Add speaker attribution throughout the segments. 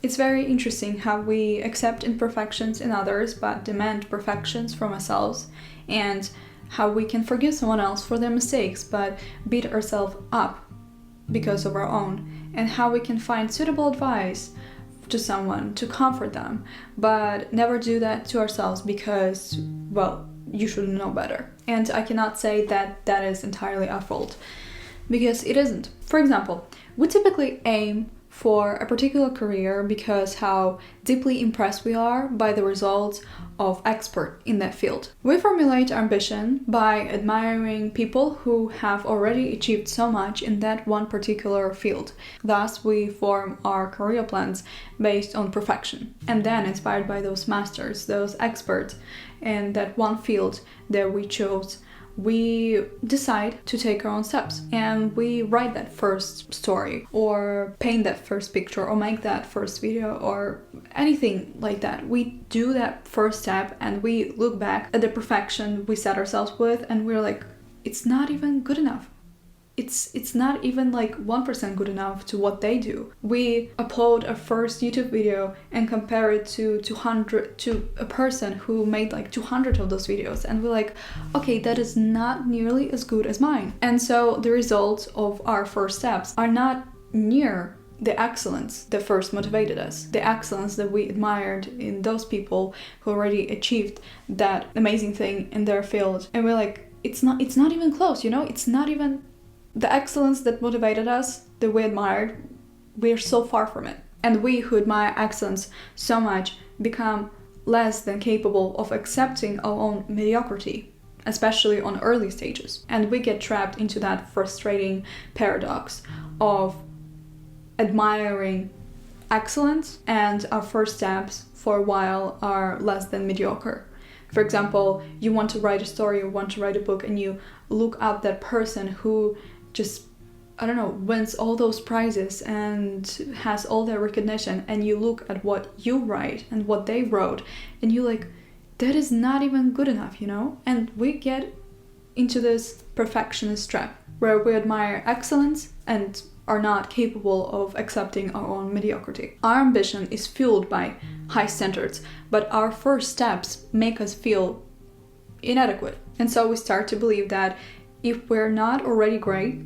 Speaker 1: It's very interesting how we accept imperfections in others but demand perfections from ourselves, and how we can forgive someone else for their mistakes but beat ourselves up because of our own, and how we can find suitable advice to someone to comfort them but never do that to ourselves because, well, you should know better. And I cannot say that that is entirely our fault, because it isn't. For example, we typically aim for a particular career because how deeply impressed we are by the results of expert in that field. We formulate our ambition by admiring people who have already achieved so much in that one particular field. Thus, we form our career plans based on perfection. And then, inspired by those masters, those experts in that one field that we chose, we decide to take our own steps, and we write that first story or paint that first picture or make that first video or anything like that. We do that first step and we look back at the perfection we set ourselves with, and we're like, it's not even good enough. It's not even like 1% good enough to what they do. We upload a first YouTube video and compare it to a person who made like 200 of those videos, and we're like, okay, that is not nearly as good as mine. And so the results of our first steps are not near the excellence that first motivated us, the excellence that we admired in those people who already achieved that amazing thing in their field. And we're like, it's not even close, you know? It's not even the excellence that motivated us, that we admired. We're so far from it. And we who admire excellence so much become less than capable of accepting our own mediocrity, especially on early stages. And we get trapped into that frustrating paradox of admiring excellence, and our first steps for a while are less than mediocre. For example, you want to write a story, you want to write a book, and you look up that person who just, I don't know, wins all those prizes and has all their recognition, and you look at what you write and what they wrote, and you're like, that is not even good enough, you know? And we get into this perfectionist trap where we admire excellence and are not capable of accepting our own mediocrity. Our ambition is fueled by high standards, but our first steps make us feel inadequate. And so we start to believe that if we're not already great,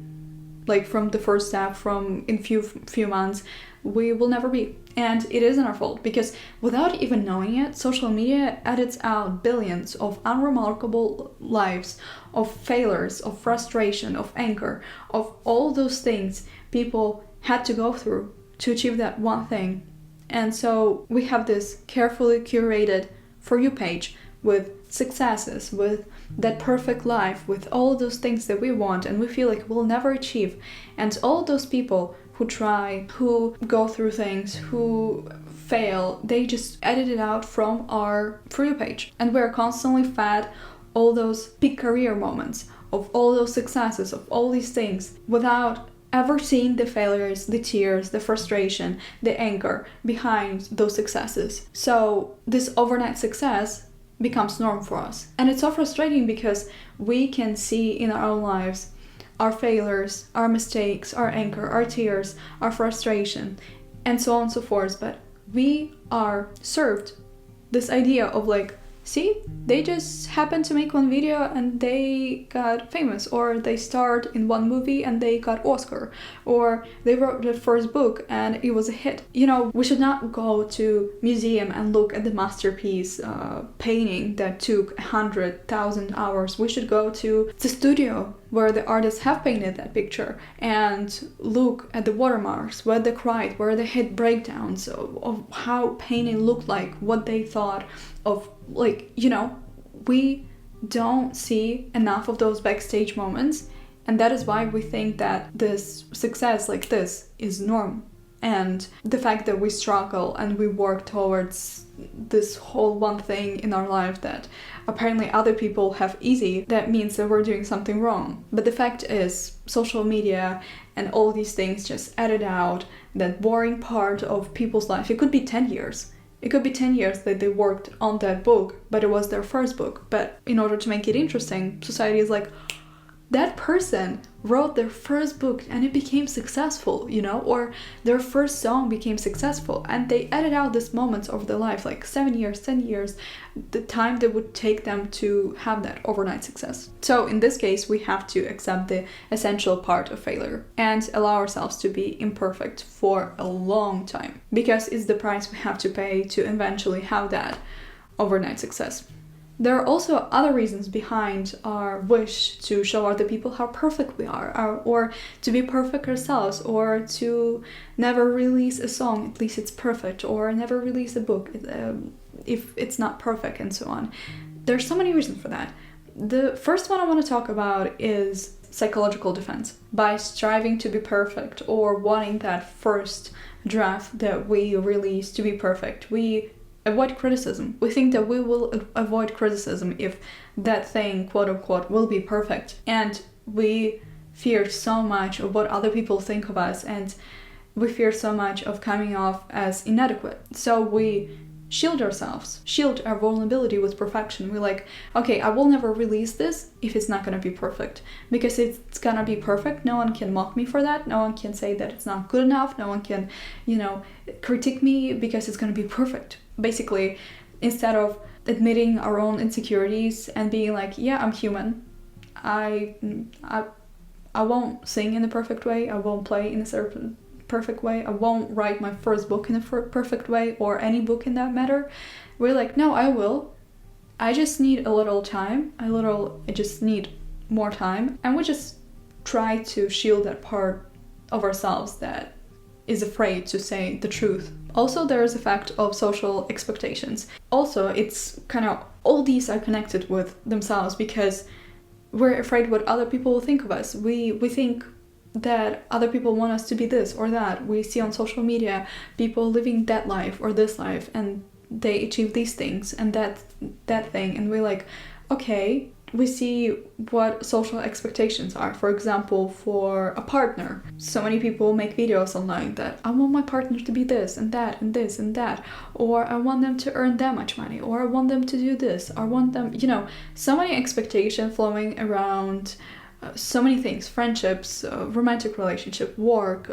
Speaker 1: like from the first step, from in few months, we will never be. And it isn't our fault, because without even knowing it, social media edits out billions of unremarkable lives, of failures, of frustration, of anger, of all those things people had to go through to achieve that one thing. And so we have this carefully curated For You page with successes, with that perfect life, with all those things that we want and we feel like we'll never achieve. And all those people who try, who go through things, who fail, they just edit it out from our For You page. And we're constantly fed all those big career moments of all those successes, of all these things, without ever seeing the failures, the tears, the frustration, the anger behind those successes. So this overnight success becomes norm for us. And it's so frustrating because we can see in our own lives our failures, our mistakes, our anger, our tears, our frustration, and so on and so forth. But we are served this idea of like, see, they just happened to make one video and they got famous, or they starred in one movie and they got Oscar, or they wrote their first book and it was a hit. You know, we should not go to museum and look at the masterpiece painting that took 100,000 hours. We should go to the studio where the artists have painted that picture and look at the watermarks, where they cried, where they had breakdowns of how painting looked like, what they thought of, like, you know, we don't see enough of those backstage moments, and that is why we think that this success like this is norm. And the fact that we struggle and we work towards this whole one thing in our life that apparently other people have easy, that means that we're doing something wrong. But the fact is, social media and all these things just edit out that boring part of people's life. It could be 10 years. It could be 10 years that they worked on that book, but it was their first book. But in order to make it interesting, society is like, that person wrote their first book and it became successful, or their first song became successful, and they edit out these moments of their life, like 7 years, 10 years, the time that would take them to have that overnight success. So in this case, we have to accept the essential part of failure and allow ourselves to be imperfect for a long time, because it's the price we have to pay to eventually have that overnight success. There are also other reasons behind our wish to show other people how perfect we are, or to be perfect ourselves, or to never release a song, at least it's perfect, or never release a book if it's not perfect, and so on. There's so many reasons for that. The first one I want to talk about is psychological defense. By striving to be perfect or wanting that first draft that we release to be perfect, we avoid criticism. We think that we will avoid criticism if that thing, quote unquote, will be perfect. And we fear so much of what other people think of us, and we fear so much of coming off as inadequate. So we shield ourselves, shield our vulnerability with perfection. We're like, okay, I will never release this if it's not gonna be perfect. Because it's gonna be perfect, no one can mock me for that, no one can say that it's not good enough, no one can, critique me because it's gonna be perfect. Basically, instead of admitting our own insecurities and being like, yeah, I'm human, I won't sing in the perfect way, I won't play in a certain perfect way, I won't write my first book in a perfect way, or any book in that matter. We're like, no, I will. I just need a little time, I just need more time. And we just try to shield that part of ourselves that is afraid to say the truth. Also, there is a fact of social expectations. Also, it's kind of, all these are connected with themselves, because we're afraid what other people will think of us. We think that other people want us to be this or that. We see on social media people living that life or this life, and they achieve these things and that thing, and we're like, okay, we see what social expectations are. For example, for a partner, so many people make videos online that I want my partner to be this and that and this and that, or I want them to earn that much money, or I want them to do this, I want them, so many expectations flowing around so many things, friendships, romantic relationship, work,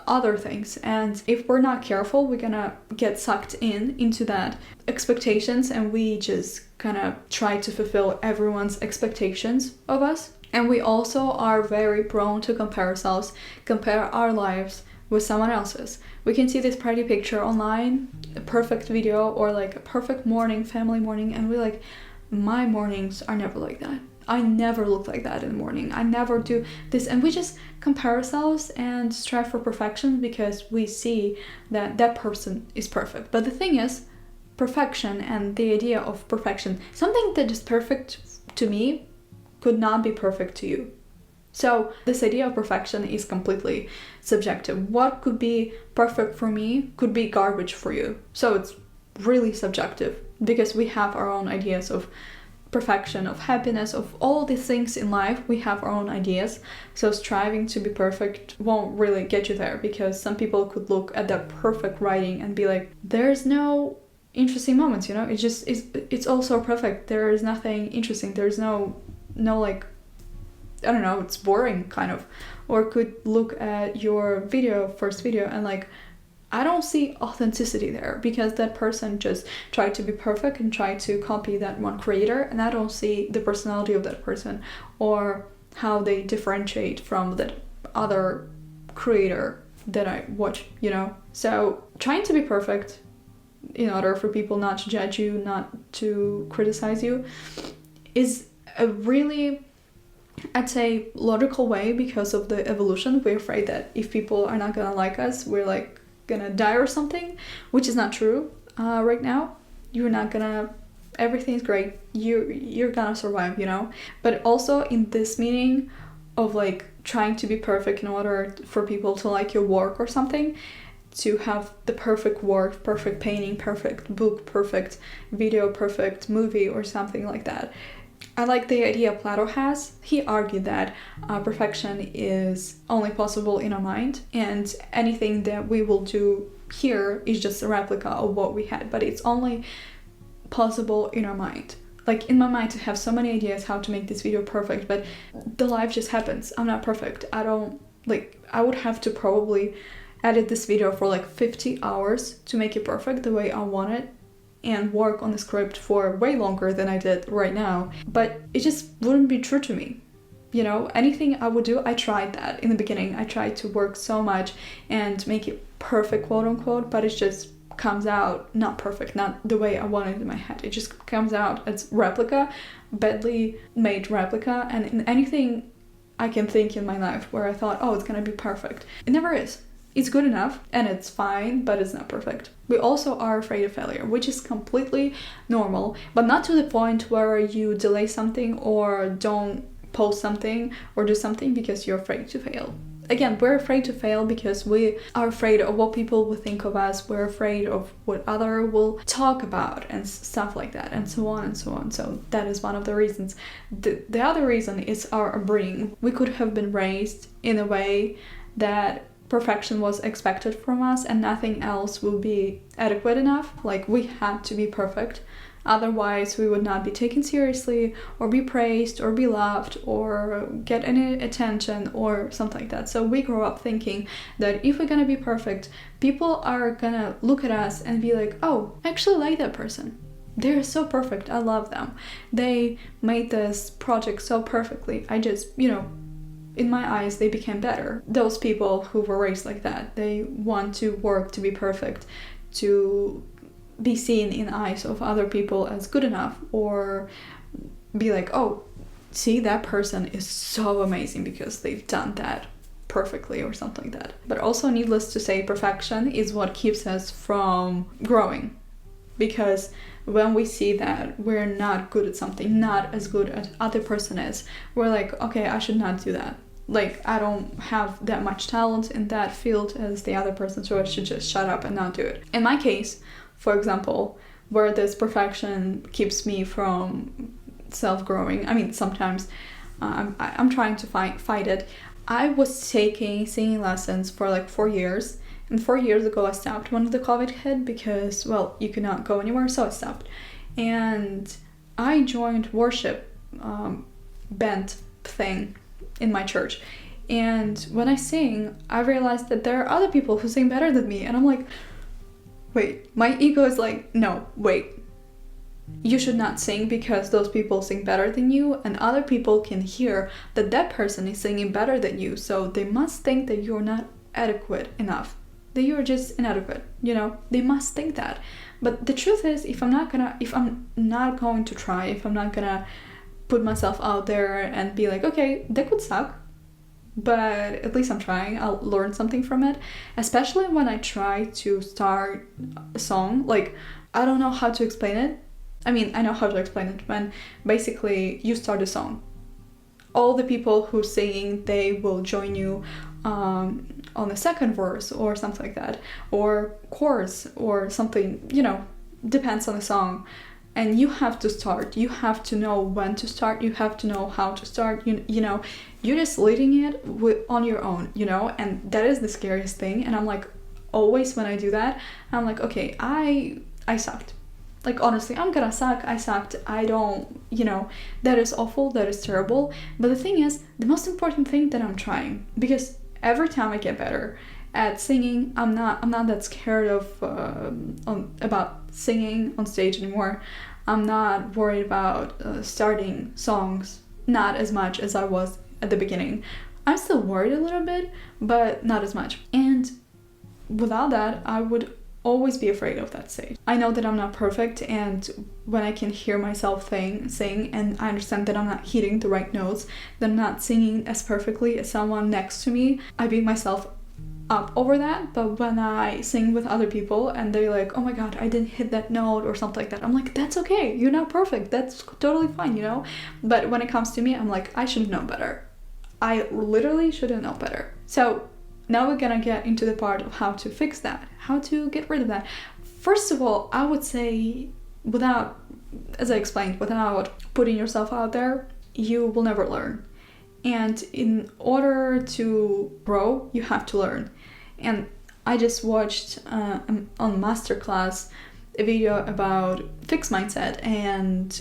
Speaker 1: other things. And if we're not careful, we're gonna get sucked into that expectations, and we just kind of try to fulfill everyone's expectations of us. And we also are very prone to compare ourselves, compare our lives with someone else's. We can see this pretty picture online, a perfect video, or like a perfect morning, family morning, and we're like, my mornings are never like that. I never look like that in the morning. I never do this. And we just compare ourselves and strive for perfection because we see that that person is perfect. But the thing is, perfection and the idea of perfection, something that is perfect to me could not be perfect to you. So this idea of perfection is completely subjective. What could be perfect for me could be garbage for you. So it's really subjective, because we have our own ideas of perfection, of happiness, of all these things in life. We have our own ideas. So striving to be perfect won't really get you there, because some people could look at that perfect writing and be like, there's no interesting moments, it's all so perfect. There is nothing interesting. There's no like, I don't know, it's boring kind of. Or could look at your first video and like, I don't see authenticity there, because that person just tried to be perfect and tried to copy that one creator, and I don't see the personality of that person or how they differentiate from that other creator that I watch, So trying to be perfect in order for people not to judge you, not to criticize you, is a really, I'd say, logical way, because of the evolution. We're afraid that if people are not gonna like us, we're like gonna die or something, which is not true right now. You're not gonna, everything's great, you're gonna survive, But also in this meaning of like trying to be perfect in order for people to like your work or something, to have the perfect work, perfect painting, perfect book, perfect video, perfect movie or something like that. I like the idea Plato has. He argued that perfection is only possible in our mind, and anything that we will do here is just a replica of what we had, but it's only possible in our mind. like in my mind to have so many ideas how to make this video perfect, but the life just happens. I'm not perfect. I would have to probably edit this video for like 50 hours to make it perfect the way I want it, and work on the script for way longer than I did right now. But it just wouldn't be true to me. You know, anything I would do, I tried that in the beginning. I tried to work so much and make it perfect, quote unquote, but it just comes out not perfect, not the way I wanted it in my head. It just comes out as replica, badly made replica, and in anything I can think in my life where I thought, oh, it's gonna be perfect, it never is. It's good enough and it's fine, but it's not perfect. We also are afraid of failure, which is completely normal, but not to the point where you delay something or don't post something or do something because you're afraid to fail. Again, we're afraid to fail because we are afraid of what people will think of us. We're afraid of what other will talk about and stuff like that, and so on and so on. So that is one of the reasons. The other reason is our upbringing. We could have been raised in a way that perfection was expected from us and nothing else will be adequate enough. Like, we had to be perfect. Otherwise, we would not be taken seriously or be praised or be loved or get any attention or something like that. So we grow up thinking that if we're gonna be perfect, people are gonna look at us and be like, oh, I actually like that person. They're so perfect. I love them. They made this project so perfectly. I just, in my eyes, they became better. Those people who were raised like that, they want to work to be perfect, to be seen in eyes of other people as good enough, or be like, oh, see, that person is so amazing because they've done that perfectly or something like that. But also, needless to say, perfection is what keeps us from growing, because when we see that we're not good at something, not as good as other person is, we're like, okay, I should not do that. Like, I don't have that much talent in that field as the other person, so I should just shut up and not do it. In my case, for example, where this perfection keeps me from self-growing, I mean, sometimes I'm trying to fight it. I was taking singing lessons for like 4 years, and 4 years ago I stopped when the COVID hit because, well, you could not go anywhere, so I stopped. And I joined worship band thing in my church. And when I sing, I realized that there are other people who sing better than me, and I'm like, wait, my ego is like, no, wait. You should not sing because those people sing better than you, and other people can hear that that person is singing better than you, so they must think that you're not adequate enough, that you're just inadequate, They must think that. But the truth is, if I'm not going to try, if I'm not gonna put myself out there and be like, okay, that could suck, but at least I'm trying, I'll learn something from it. Especially when I try to start a song, like, I don't know how to explain it. I mean, I know how to explain it. When basically you start a song, all the people who sing, they will join you on the second verse or something like that, or chorus or something, depends on the song. And you have to start. You have to know when to start. You have to know how to start. You're just leading it on your own, And that is the scariest thing. And I'm like, always when I do that, I'm like, okay, I sucked. Like, honestly, I'm gonna suck. I sucked. I don't, that is awful. That is terrible. But the thing is, the most important thing that I'm trying, because every time I get better at singing, I'm not that scared of about singing on stage anymore. I'm not worried about starting songs, not as much as I was at the beginning. I'm still worried a little bit, but not as much. And without that, I would always be afraid of that stage. I know that I'm not perfect, and when I can hear myself sing and I understand that I'm not hitting the right notes, that I'm not singing as perfectly as someone next to me, I beat myself up over that. But when I sing with other people and they're like, oh my god, I didn't hit that note or something like that, I'm like, that's okay, you're not perfect, that's totally fine, But when it comes to me, I'm like, I should have known better. I literally should have known better. So now we're gonna get into the part of how to fix that, how to get rid of that. First of all, I would say, as I explained, without putting yourself out there, you will never learn. And in order to grow, you have to learn. And I just watched on Masterclass a video about fixed mindset, and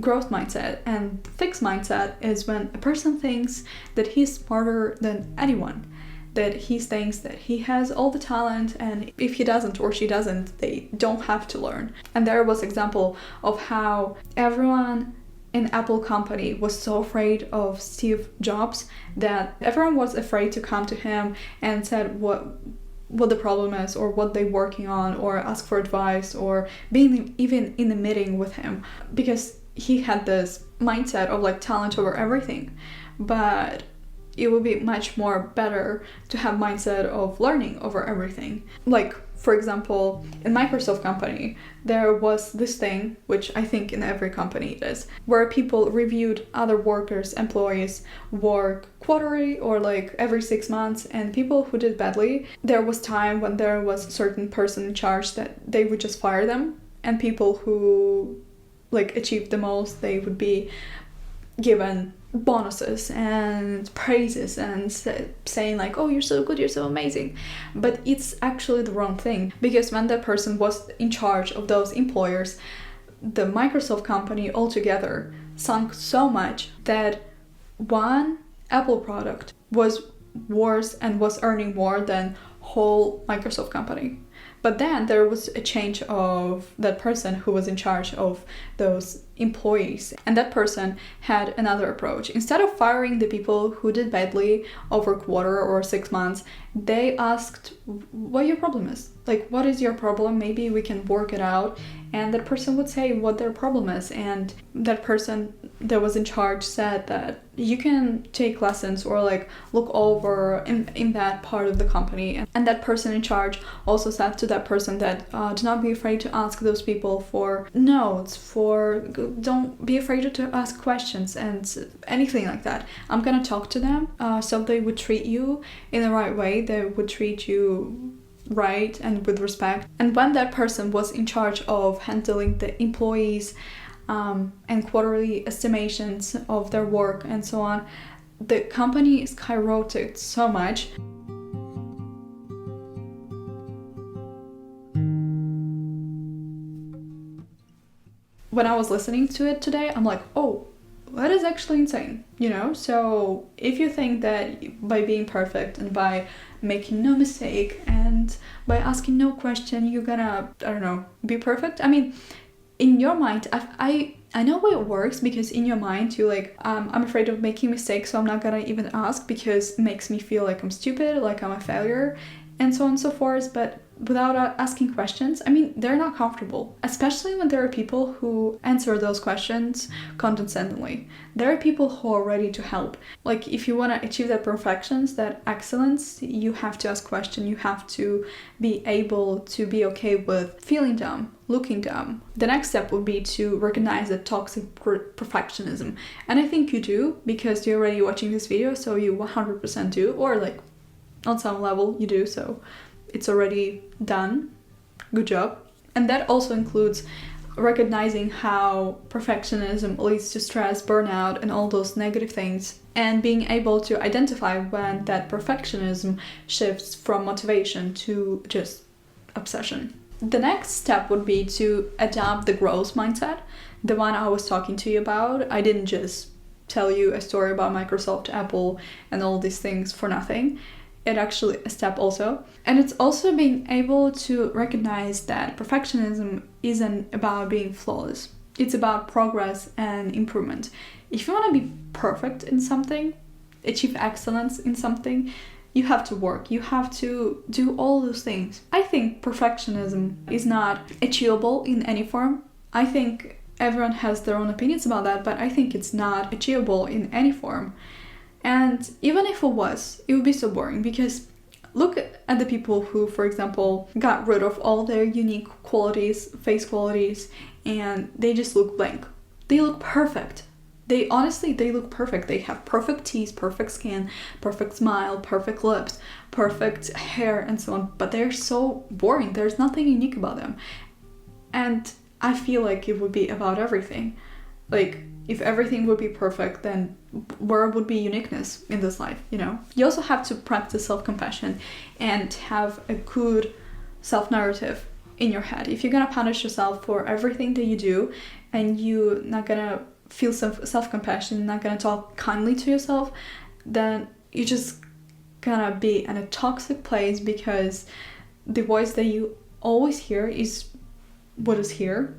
Speaker 1: growth mindset. And fixed mindset is when a person thinks that he's smarter than anyone, that he thinks that he has all the talent, and if he doesn't or she doesn't, they don't have to learn. And there was example of how everyone in Apple company was so afraid of Steve Jobs that everyone was afraid to come to him and said what the problem is or what they're working on, or ask for advice, or being even in a meeting with him, because he had this mindset of like talent over everything. But it would be much more better to have mindset of learning over everything. Like, for example, in Microsoft company, there was this thing, which I think in every company it is, where people reviewed other workers, employees' work quarterly or like every 6 months, and people who did badly, there was time when there was a certain person in charge that they would just fire them, and people who like achieved the most, they would be given bonuses and praises and saying like, oh, you're so good, you're so amazing. But it's actually the wrong thing, because when that person was in charge of those employers, the Microsoft company altogether sunk so much that one Apple product was worse and was earning more than whole Microsoft company. But then there was a change of that person who was in charge of those employees, and that person had another approach. Instead of firing the people who did badly over a quarter or 6 months, they asked what your problem is. Like, what is your problem? Maybe we can work it out. And that person would say what their problem is, and that person that was in charge said that you can take lessons or like look over in that part of the company. And that person in charge also said to that person that do not be afraid to ask those people for notes, don't be afraid to ask questions and anything like that. I'm gonna talk to them so they would treat you in the right way. They would treat you right and with respect. And when that person was in charge of handling the employees and quarterly estimations of their work and so on, the company skyrocketed so much. When I was listening to it today, I'm like, oh, that is actually insane, you know? So if you think that by being perfect and by making no mistake and by asking no question, you're gonna, I don't know, be perfect. I mean, in your mind, I know how it works, because in your mind, you're like, I'm afraid of making mistakes, so I'm not gonna even ask because it makes me feel like I'm stupid, like I'm a failure, and so on and so forth. But without asking questions, I mean, they're not comfortable, especially when there are people who answer those questions condescendingly. There are people who are ready to help. Like, if you want to achieve that perfections, that excellence, you have to ask questions. You have to be able to be okay with feeling dumb, looking dumb. The next step would be to recognize the toxic perfectionism. And I think you do, because you're already watching this video, so you 100% do, or like on some level you do, so it's already done. Good job. And that also includes recognizing how perfectionism leads to stress, burnout, and all those negative things, and being able to identify when that perfectionism shifts from motivation to just obsession. The next step would be to adopt the growth mindset, the one I was talking to you about. I didn't just tell you a story about Microsoft, Apple, and all these things for nothing. It's actually a step also. And it's also being able to recognize that perfectionism isn't about being flawless. It's about progress and improvement. If you want to be perfect in something, achieve excellence in something, you have to work. You have to do all those things. I think perfectionism is not achievable in any form. I think everyone has their own opinions about that, but I think it's not achievable in any form. And even if it was, it would be so boring, because look at the people who, for example, got rid of all their unique qualities, face qualities, and they just look blank. They look perfect. They look perfect. They have perfect teeth, perfect skin, perfect smile, perfect lips, perfect hair, and so on. But they're so boring. There's nothing unique about them. And I feel like it would be about everything. Like, if everything would be perfect, then where would be uniqueness in this life, you know? You also have to practice self-compassion and have a good self-narrative in your head. If you're gonna punish yourself for everything that you do, and you're not gonna feel self-compassion, not gonna talk kindly to yourself, then you're just gonna be in a toxic place, because the voice that you always hear is what is here.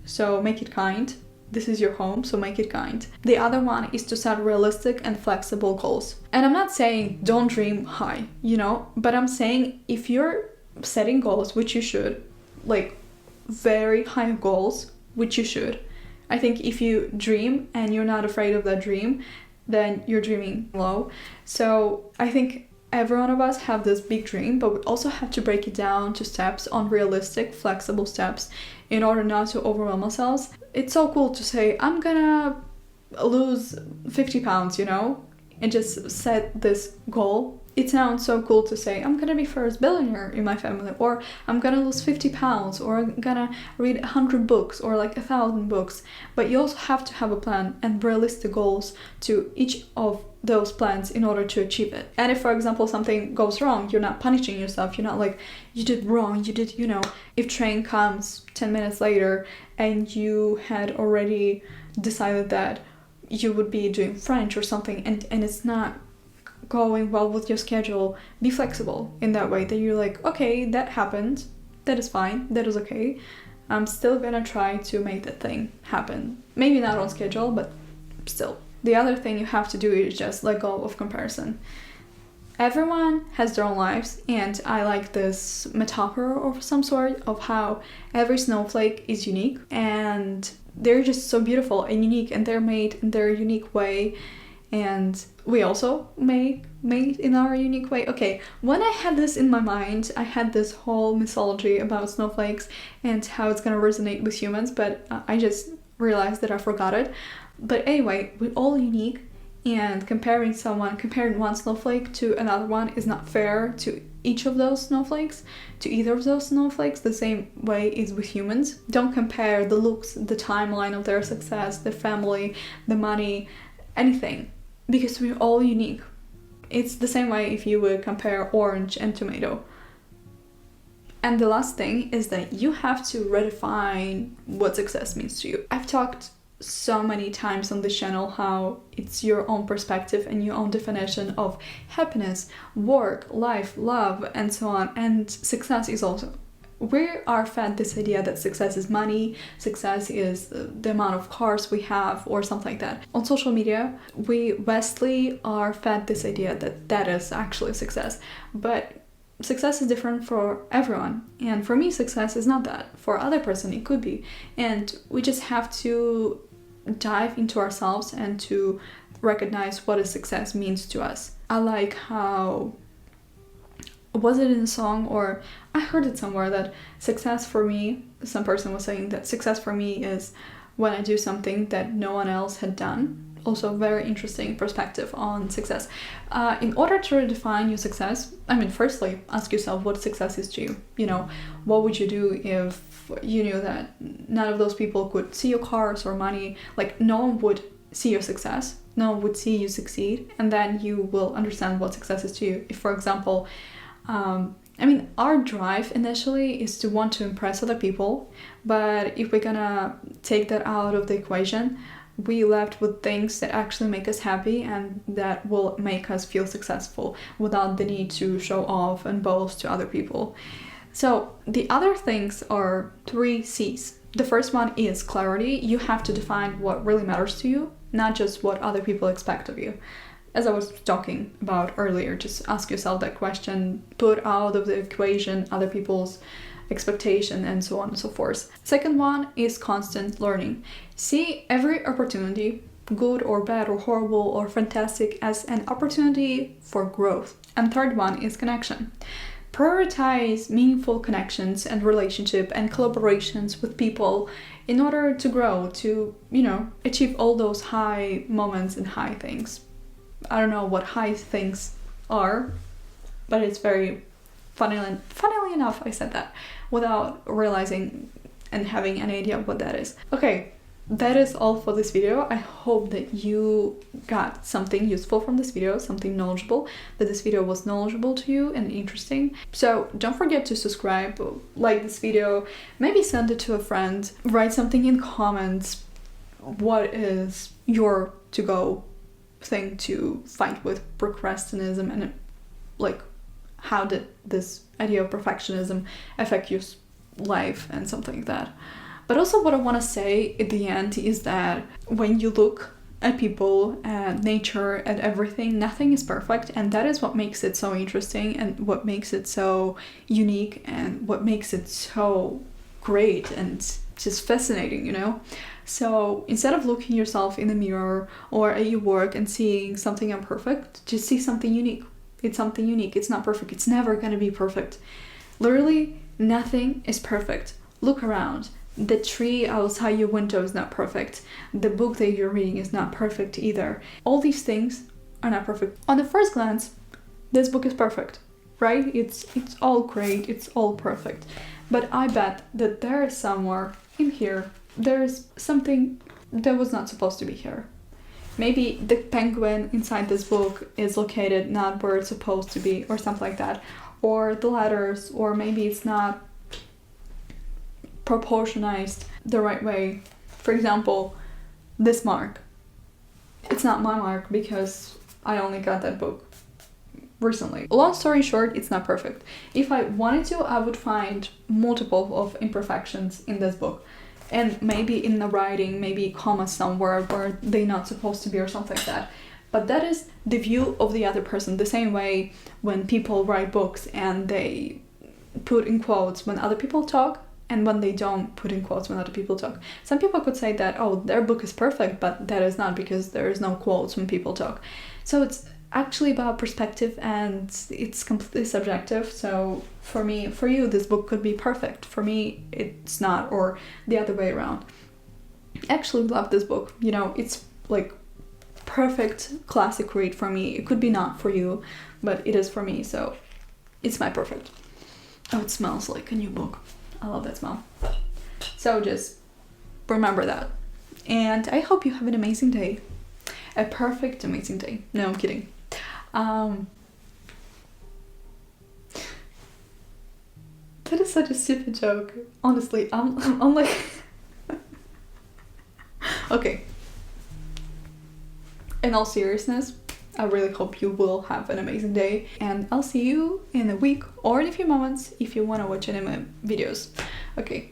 Speaker 1: So make it kind. This is your home, so make it kind. The other one is to set realistic and flexible goals. And I'm not saying don't dream high, but I'm saying if you're setting goals, which you should, like very high goals, which you should. I think if you dream and you're not afraid of that dream, then you're dreaming low. So I think every one of us have this big dream, but we also have to break it down to steps, on realistic, flexible steps, in order not to overwhelm ourselves. It's so cool to say, I'm gonna lose 50 pounds, and just set this goal. It sounds so cool to say, I'm gonna be first billionaire in my family, or I'm gonna lose 50 pounds, or I'm gonna read 100 books, or like 1,000 books. But you also have to have a plan and realistic goals to each of those plans in order to achieve it. And if, for example, something goes wrong, you're not punishing yourself. You're not like, you did wrong, you did, if train comes 10 minutes later and you had already decided that you would be doing French or something, and it's not going well with your schedule, be flexible in that way, that you're like, okay, that happened, that is fine, that is okay, I'm still gonna try to make that thing happen. Maybe not on schedule, but still. The other thing you have to do is just let go of comparison. Everyone has their own lives, and I like this metaphor of some sort of how every snowflake is unique, and they're just so beautiful and unique, and they're made in their unique way, and we also made in our unique way. Okay, when I had this in my mind, I had this whole mythology about snowflakes and how it's gonna resonate with humans, but I just realized that I forgot it. But anyway, we're all unique, and comparing one snowflake to another one is not fair to each of those snowflakes, to either of those snowflakes. The same way is with humans. Don't compare the looks, the timeline of their success, the family, the money, anything, because we're all unique. It's the same way if you would compare orange and tomato. And the last thing is that you have to redefine what success means to you. I've talked so many times on this channel how it's your own perspective and your own definition of happiness, work, life, love, and so on. And success is also, we are fed this idea that success is money, success is the amount of cars we have, or something like that. On social media, we vastly are fed this idea that that is actually success. But success is different for everyone. And for me, success is not that. For other person, it could be. And we just have to dive into ourselves and to recognize what a success means to us. I like how, was it in a song or I heard it somewhere, that success for me, some person was saying that success for me is when I do something that no one else had done. Also very interesting perspective on success. In order to redefine your success, firstly, ask yourself what success is to you. What would you do if you knew that none of those people could see your cars or money? Like, no one would see your success, no one would see you succeed, and then you will understand what success is to you. If, for example, our drive initially is to want to impress other people, but if we're gonna take that out of the equation, we left with things that actually make us happy and that will make us feel successful without the need to show off and boast to other people. So the other things are 3 C's. The first one is clarity. You have to define what really matters to you, not just what other people expect of you. As I was talking about earlier, just ask yourself that question, put out of the equation other people's expectation, and so on and so forth. Second one is constant learning. See every opportunity, good or bad or horrible or fantastic, as an opportunity for growth. And third one is connection. Prioritize meaningful connections and relationship and collaborations with people in order to grow, to, achieve all those high moments and high things. I don't know what high things are, but it's very funnily enough, I said that without realizing and having an idea of what that is. Okay, that is all for this video. I hope that you got something useful from this video, something knowledgeable, that this video was knowledgeable to you and interesting. So don't forget to subscribe, like this video, maybe send it to a friend, write something in comments. What is your to-go thing to fight with procrastinism, and like how did this idea of perfectionism affect your life and something like that. But also what I want to say at the end is that when you look at people, at nature, at everything, nothing is perfect, and that is what makes it so interesting and what makes it so unique and what makes it so great and just fascinating, you know? So instead of looking yourself in the mirror or at your work and seeing something imperfect, just see something unique. It's something unique. It's not perfect. It's never going to be perfect. Literally, nothing is perfect. Look around. The tree outside your window is not perfect. The book that you're reading is not perfect either. All these things are not perfect. On the first glance, this book is perfect, right? It's all great. It's all perfect. But I bet that there is somewhere in here, there's something that was not supposed to be here. Maybe the penguin inside this book is located not where it's supposed to be, or something like that. Or the letters, or maybe it's not proportionized the right way. For example, this mark. It's not my mark because I only got that book recently. Long story short, it's not perfect. If I wanted to, I would find multiple of imperfections in this book. And maybe in the writing, maybe commas somewhere where they're not supposed to be or something like that. But that is the view of the other person. The same way when people write books and they put in quotes when other people talk, and when they don't put in quotes when other people talk. Some people could say that, oh, their book is perfect, but that is not, because there is no quotes when people talk. So it's actually about perspective, and it's completely subjective. So for me, for you, this book could be perfect. For me, it's not, or the other way around. I actually love this book. You know, it's like perfect classic read for me. It could be not for you, but it is for me, so it's my perfect. Oh, it smells like a new book. I love that smell. So just remember that. And I hope you have an amazing day. A perfect, amazing day. No, I'm kidding. That is such a stupid joke. Honestly, I'm like... Okay. In all seriousness, I really hope you will have an amazing day, and I'll see you in a week or in a few moments if you want to watch anime videos. Okay,